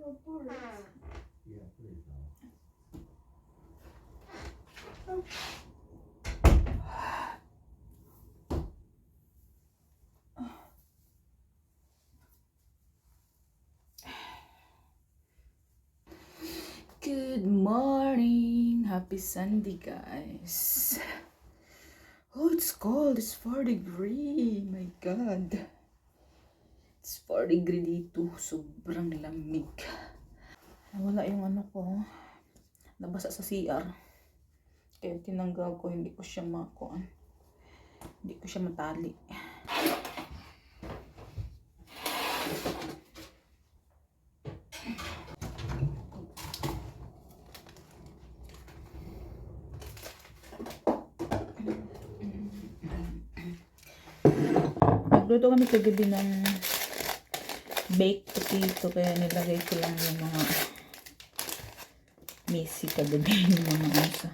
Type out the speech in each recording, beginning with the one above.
Yeah, please now. Good morning! Happy Sunday, guys. Oh, it's cold. It's 4 degrees. My God. It's 4 degrees dito. Sobrang lamig. Nawala yung ano ko. Nabasa sa CR. Kaya tinanggal ko. Hindi ko siya makuan. Hindi ko siya matali. Nagluto kami kagabi ng baked potato. Kaya nilagay ko lang yung mga messy kagabi. Yung mga asa.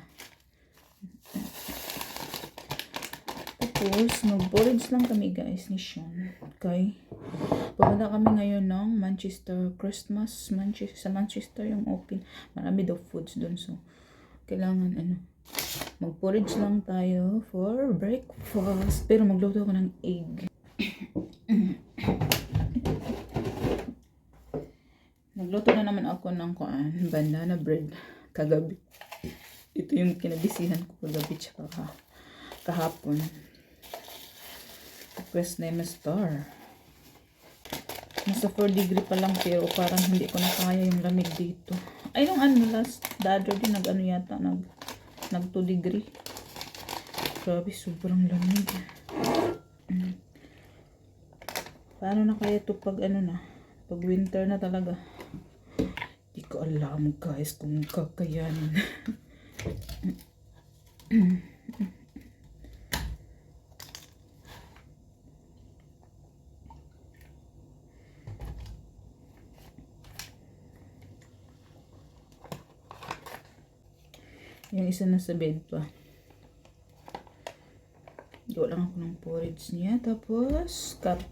Tapos, mag-porridge lang kami guys ni Sean. Okay? Pupunta kami ngayon ng Manchester Christmas. Sa Manchester yung open. Marami daw foods dun. So, kailangan mag-porridge lang tayo for breakfast. Pero magluto ako ng egg. Nagluto na naman ako ng banana bread kagabi. Ito yung kinabisihan ko kagabi tsaka kahapon. Request name star. Nasa 4 degree pa lang pero parang hindi ko na kaya yung lamig dito. Ay, nung last dadro din nag yata, nag 2 degree. Grabe, sobrang lamig. Paano na kaya ito pag pag winter na talaga? Hindi ko alam guys kung kakayanin. Yung isa na sa bed pa. Gawa lang ako ng porridge niya. Tapos, kape.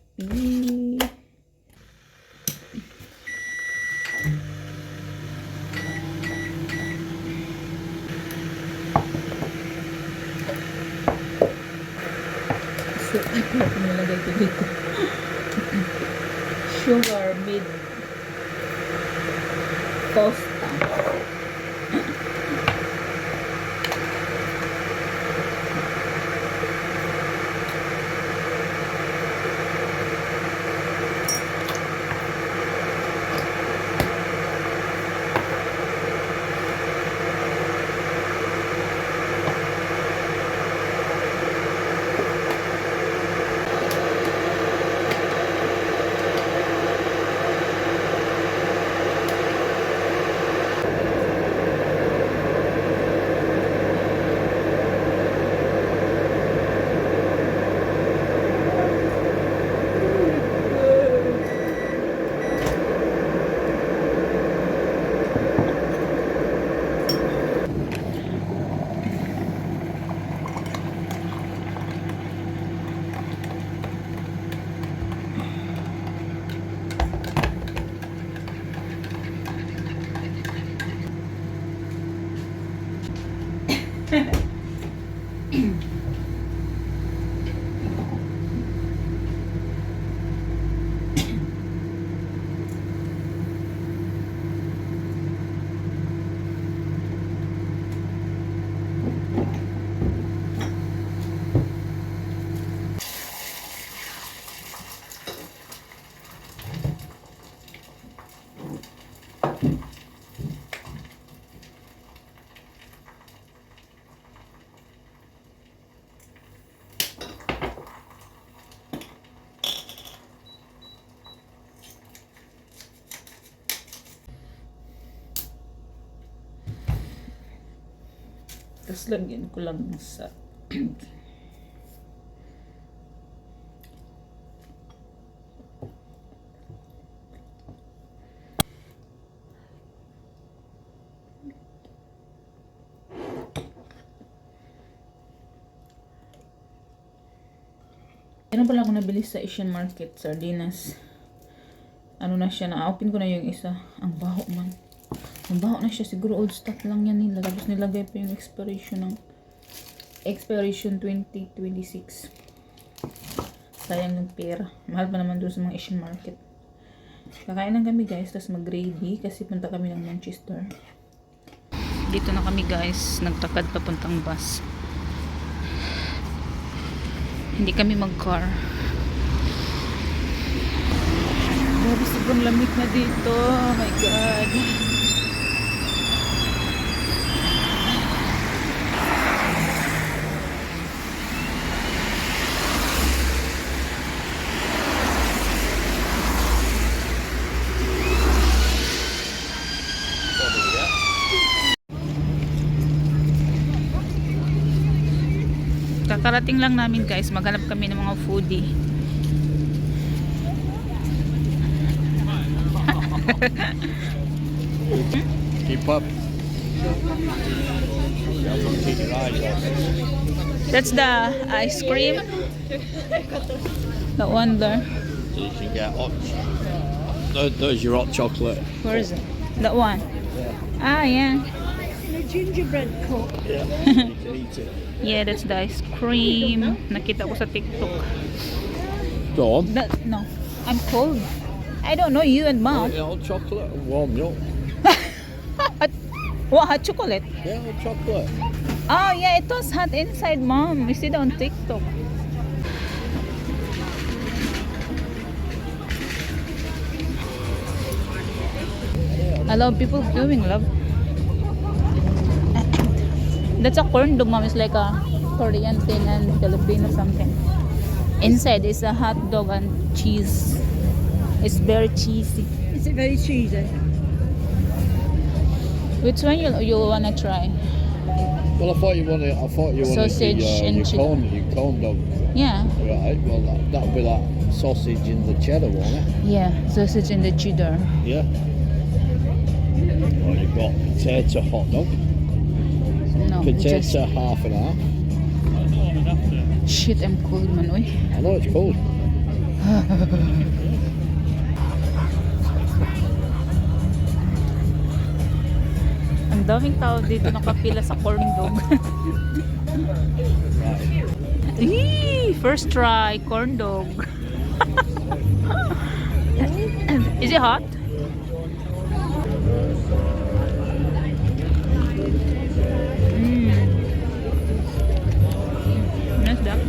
So, ito ako nilagay ko dito. Sugar made tosta. Tapos lagyan ko lang sa Meron pala ako nabili sa Asian market, sardinas. ano na siya, na-open ko na yung isa. Ang baho man. Ang baho na siya. Siguro old stock lang yan nila. Tapos nilagay pa yung expiration 2026. Sayang yung pera. Mahal pa naman doon sa mga Asian market. Kakain lang kami guys. Tapos mag-ready. Kasi punta kami ng Manchester. Dito na kami guys. Nagtakad papuntang bus. Hindi kami mag-car. Grabe, sobrang lamig na dito. Oh my God. Kakarating lang namin guys, maghanap kami ng mga foodie. Keep up. That's the ice cream. That one there. So you can get hot. Those your hot chocolate. Where is it? That one. Ah, yeah. The gingerbread cup. Yeah, you can eat it. Yeah, that's the ice cream. Nakita ko sa TikTok. Go on. No, I'm cold. I don't know you and mom. Yeah, hot chocolate and warm milk. What, hot chocolate? Yeah, hot chocolate. Oh yeah, it was hot inside, mom. We see that on TikTok. I love people doing love. That's a corn dog, mom. It's like a Korean thing and Filipino something. Inside is a hot dog and cheese. It's very cheesy. Is it very cheesy? Which one you wanna try? Well, I thought you wanted. Sausage and chicken. your corn dog. Yeah. Right. Well, that'll be that sausage in the cheddar, won't it? Yeah, sausage and the cheddar. Yeah. Well, you've got potato hot dog. No, Potato just half and half. shit. I'm cold, man. Uy. I know it's cold. Ang daming tao dito nakapila sa corn dog. Eee, first try corn dog. Is it hot? Nice duck.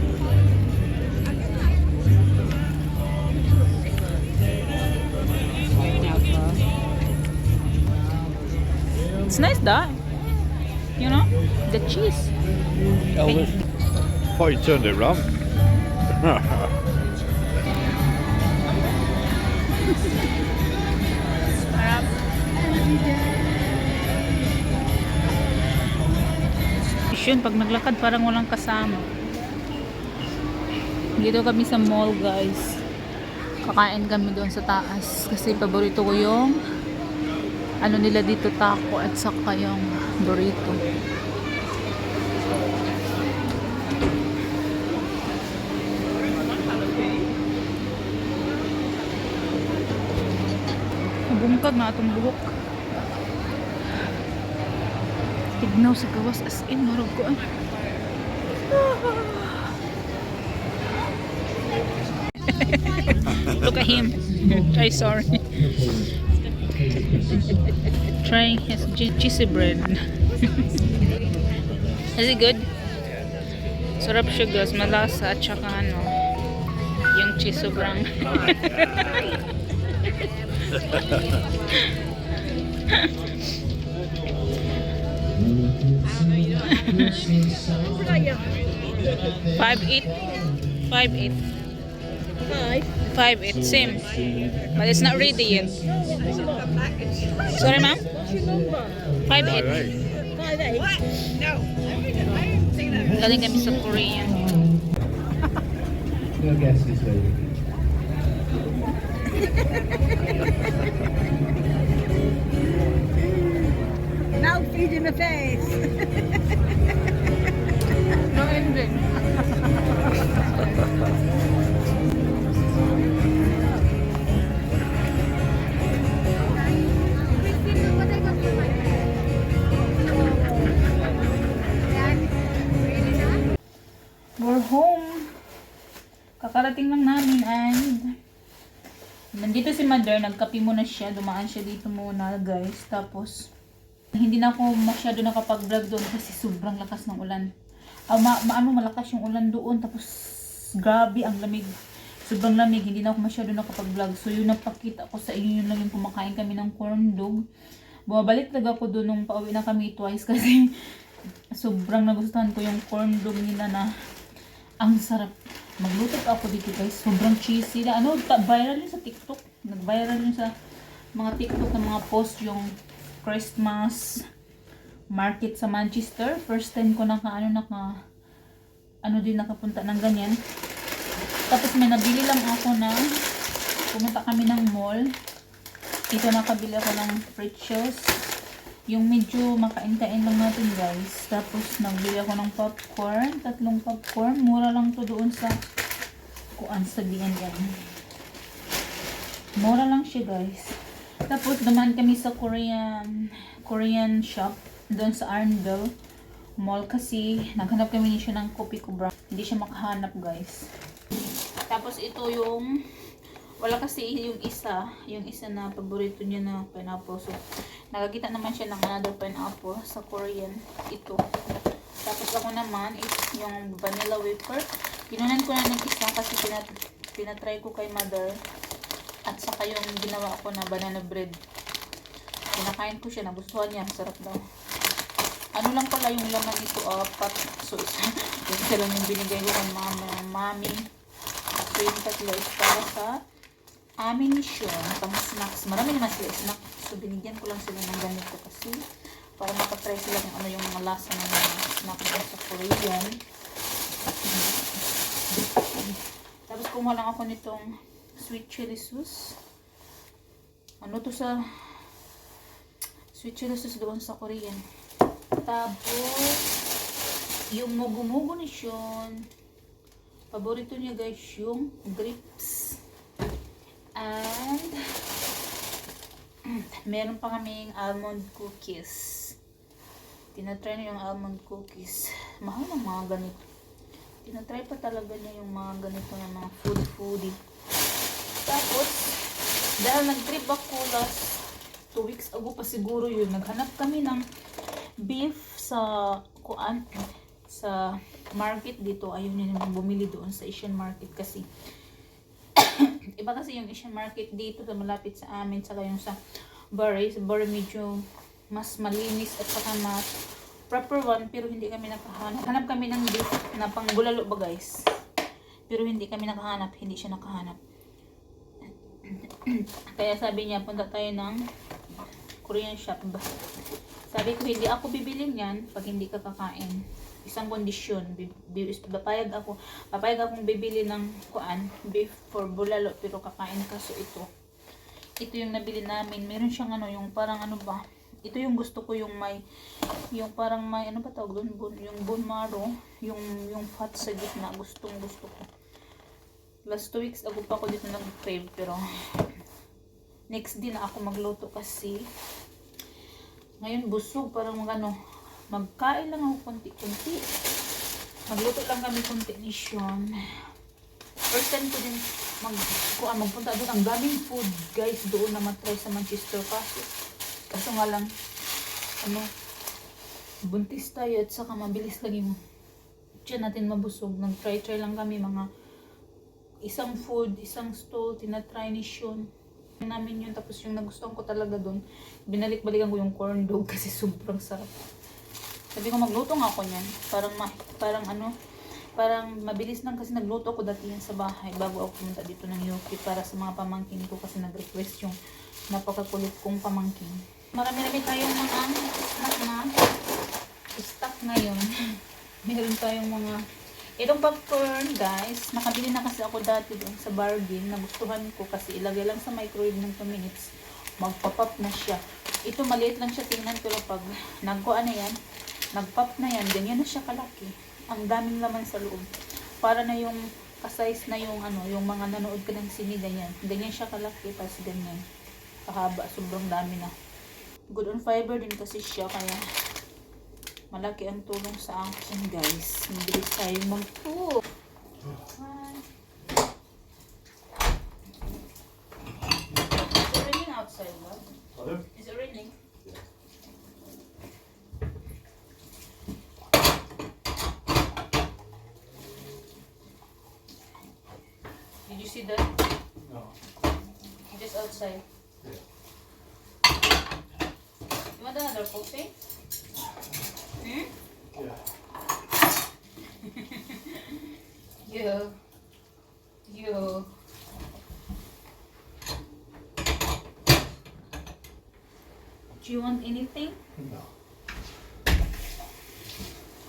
It's nice duck. You know, the cheese. Elvis. Thought you turned it round. Yun, pag naglakad parang walang kasama. Dito kami sa mall guys. Kakain kami doon sa taas kasi paborito ko yung ano nila dito, taco at saka yung burrito. Bungkag na atong buhok. Tignaw sa gawas as in marag ko. Look at him. Try sorry. Trying his cheesy bread. Is it good? Sarap siya guys, malasa at saka ano, yung cheese sobrang. Five eight. 5'8", same, but it's not ready yet. Sorry, ma'am. 5'8". 5'8". Galing kami sa Korea. Your guess is ready. Now feed in the face. No ending. kakarating lang namin and nandito si Mother, nagkape muna siya, dumaan siya dito muna guys. Tapos hindi na ako masyado nakapag-vlog doon kasi sobrang lakas ng ulan. Malakas yung ulan doon, tapos grabe ang lamig. Sobrang lamig, hindi na ako masyado nakapag-vlog. So yun napakita ko sa inyo, yun lang yung kumakain kami ng corn dog. Bumabalik talaga ako doon nung pauwi na kami twice kasi sobrang nagustuhan ko yung corn dog nila na ang sarap. Magluto pa ako dito guys, sobrang cheesy na. Viral yun sa TikTok. Nag-viral yun sa mga TikTok na mga post yung Christmas market sa Manchester. First time ko nakapunta ng ganyan. Tapos may nabili lang ako pumunta kami ng mall. Ito nakabili ako ng pretzels. Yung medyo makain-kain lang natin guys. Tapos nagbili ako ng popcorn. 3 popcorn. Mura lang to doon sa sa B&M. Mura lang siya guys. Tapos dumaan kami sa Korean shop. Doon sa Arndale Mall kasi naghanap kami siya ng Kopi Cobra. Hindi siya makahanap guys. Tapos ito yung wala kasi yung isa na paborito niya na pineapple. So nakakita naman siya ng another pineapple sa Korean. Ito. Tapos ako naman is yung vanilla wafer. Kinunan ko na ng isa kasi pinatry ko kay Mother. At saka yung ginawa ko na banana bread. Kinakain ko siya, nagustuhan niya, masarap daw. Ano lang pala yung laman nito, apat. So isa lang yung binigay ko kay mami. So yung tatlo is para sa amin mission, pang snacks. Marami naman sila snacks. So binigyan ko lang sila ng ganito kasi para makatry sila kung ano yung mga lasa ng mga snack sa Korean. Tapos kumuha lang ako nitong sweet chili sauce. Ano to sa sweet chili sauce doon sa Korean. Tapos yung mugo-mugo ni Sean. Paborito niya guys yung grapes. And meron pa kaming almond cookies. Tinatry niya yung almond cookies. Mahal ng mga ganito. Tinatry pa talaga niya yung mga ganito ng mga foodie. Tapos dahil nag-trip ako last 2 weeks ago pa siguro yun, naghanap kami ng beef sa market dito. Ayun yun naman bumili doon sa Asian market kasi iba kasi yung Asian market dito na malapit sa amin, saka yung sa Bury. Sa Bury medyo mas malinis at saka mas proper one, pero hindi kami nakahanap. Hanap kami ng beef na pang bulalo ba guys, pero hindi kami nakahanap, hindi siya nakahanap. Kaya sabi niya punta tayo ng Korean shop ba. Sabi ko hindi ako bibilin yan pag hindi ka kakain. Isang kondisyon, papayag akong bibili ng beef for bulalo pero kakain ka. So ito yung nabili namin. Meron siyang yung parang ba, ito yung gusto ko, yung parang may ano ba tawag doon, yung bone marrow, yung fat sa gitna, gusto ko. Last 2 weeks ago pa ako dito nag-crave, pero next din na ako magluto kasi ngayon busog, parang magkain lang ako konti-konti. Magluto lang kami konti ni Sean. First time ko din magpunta doon. Ang daming food guys doon na matry sa Manchester. Kaso nga lang buntis tayo at saka mabilis lang yung tiyan natin mabusog. Nag-try lang kami mga isang stall, tinatry ni Sean namin yun. Tapos yung nagustuhan ko talaga doon, binalik-balikan ko yung corn dog kasi sobrang sarap. Sabi ko magluto nga ako niyan. Parang mabilis lang kasi nagluto ko dati yan sa bahay bago ako pumunta dito ng UK para sa mga pamangkin ko kasi nag-request yung napakakulit kong pamangkin. Marami-rami tayong mga snack na stock ngayon. Meron tayong mga itong popcorn guys, nakabili na kasi ako dati doon sa bargain. Nagustuhan ko kasi ilagay lang sa microwave ng 2 minutes. Magpa-pop na siya. Ito maliit lang siya tingnan pero pag nag-pop na yan, ganyan na siya kalaki. Ang daming laman sa loob. Para na yung ka-size na yung yung mga nanood ka ng sini, ganyan. Ganyan siya kalaki, tapos ganyan. Kahaba, sobrang dami na. Good on fiber din kasi siya, kaya malaki ang tulong sa akin guys. Mabilis tayo mag-cook. Pardon? Is it raining? Did you see that? No. Just outside. Yeah. You want another coffee? Hmm? Yeah. You. You. Do you want anything? No.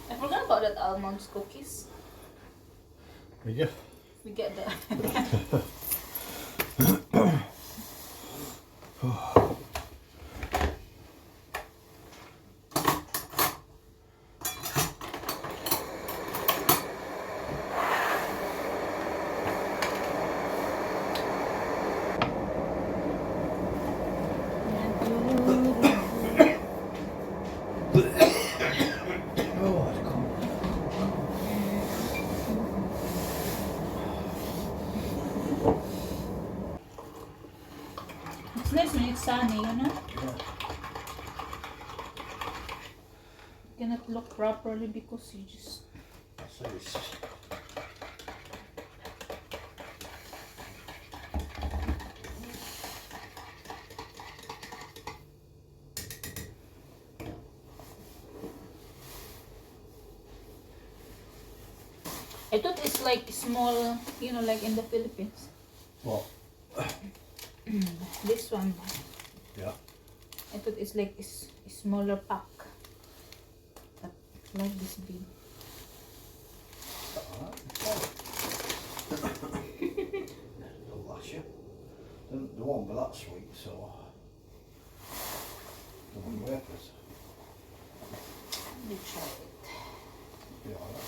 I forgot about that almonds cookies. Yeah. We get that. Oh, it's cold. It's nice when it's sunny, you know? Yeah. You cannot look properly because you just... So it's I thought it's like small, you know, like in the Philippines. what? This one. Yeah. I thought it's like a smaller pack. But like this big. It'll last you. They won't be that sweet, so they won't be worth it. Let me try it. Yeah.